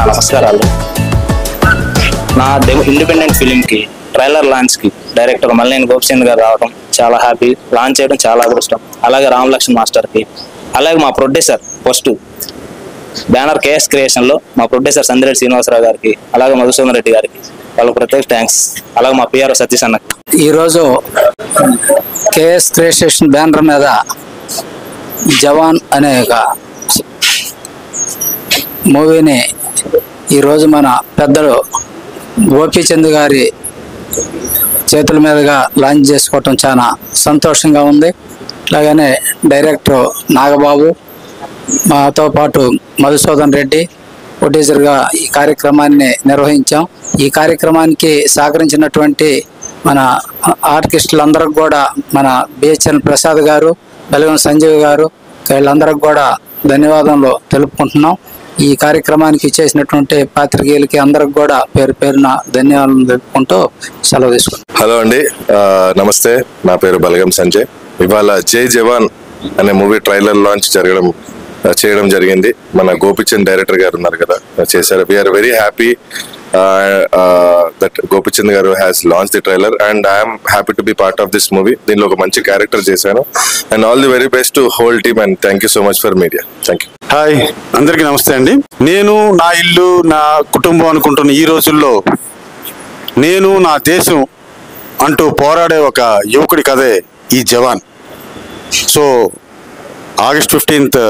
నా నమస్కారాలు. నా ఇండిపెండెంట్ ఫిలింకి ట్రైలర్ లాంచ్కి డైరెక్టర్ మల్లేని గోపిచంద్ గారు రావడం చాలా హ్యాపీ, లాంచ్ చేయడం చాలా అదృష్టం. అలాగే రామ్ లక్ష్మణ్ మాస్టర్కి, అలాగే మా ప్రొడ్యూసర్ ఫస్ట్ బ్యానర్ కేఎస్ క్రియేషన్లో మా ప్రొడ్యూసర్ సందిరెడ్డి శ్రీనివాసరావు గారికి, అలాగే మధుసూదన్ రెడ్డి గారికి వాళ్ళకు ప్రత్యేక థ్యాంక్స్. అలాగే మా పిఆర్ సతీష్ అన్న. ఈరోజు కేఎస్ క్రియేషన్ బ్యానర్ మీద జవాన్ అనే ఒక మూవీని ఈరోజు మన పెద్దలు గోపీచంద్ గారి చేతుల మీదుగా లాంచ్ చేసుకోవటం చాలా సంతోషంగా ఉంది. అలాగనే డైరెక్టర్ నాగబాబు, మాతో పాటు మధుసూదన్ రెడ్డి ప్రొడ్యూసర్గా ఈ కార్యక్రమాన్ని నిర్వహించాం. ఈ కార్యక్రమానికి సహకరించినటువంటి మన ఆర్టిస్టులందరికి కూడా మన బిహెచ్ఎన్ ప్రసాద్ గారు, బెలగం సంజీవ్ గారు, వీళ్ళందరికి కూడా ధన్యవాదాలు తెలుపుకుంటున్నాం. ఈ కార్యక్రమానికి చేసినటువంటి పాత్రికేయులకి అందరికి కూడా పేరు పేరున ధన్యవాదాలు తెలుపుకుంటూ సెలవు తీసుకుంటాం. హలో అండి, నమస్తే. నా పేరు బలగం సంజయ్. ఇవాళ జై జవాన్ అనే మూవీ ట్రైలర్ లాంచ్ చేయడం జరిగింది. మన గోపిచంద్ డైరెక్టర్ గారు ఉన్నారు కదా, చేశారు. We're very happy that Gopichand గారు has launch the trailer and I'm happy to be part of this movie. దీనిలో ఒక మంచి క్యారెక్టర్ చేశాను and all the very best to whole team and thank you so much for media. Thank you. Hi, అందరికీ నమస్తే అండి. నేను నా ఇల్లు నా కుటుంబం అనుకుంటున్న ఈ రోజుల్లో నేను నా దేశం అంటూ పోరాడే ఒక యువకుడి కథే ఈ జవాన్. సో ఆగస్ట్ 15th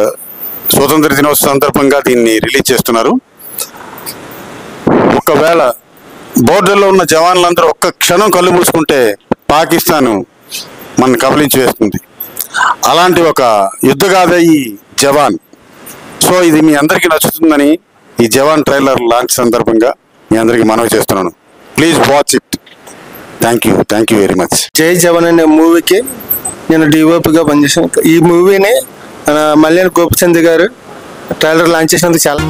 స్వతంత్ర దినోత్సవ సందర్భంగా దీన్ని రిలీజ్ చేస్తున్నారు. ఒకవేళ బోర్డర్లో ఉన్న జవాన్లందరూ ఒక్క క్షణం కళ్ళు మూసుకుంటే పాకిస్తాన్ మన కబలించి వేస్తుంది. అలాంటి ఒక యుద్ధగాథ ఈ జవాన్. సో ఇది మీ అందరికీ నచ్చుతుందని ఈ జవాన్ ట్రైలర్ లాంచ్ సందర్భంగా మీ అందరికీ మనవి చేస్తున్నాను. Please watch it. Thank you very much. జై జవాన్ అనే మూవీకి నేను డిఓపిగా పనిచేసాను. ఈ మూవీని మల్లేని గోపిచంద్ గారు ట్రైలర్ లాంచ్ చేసినందుకు చాలా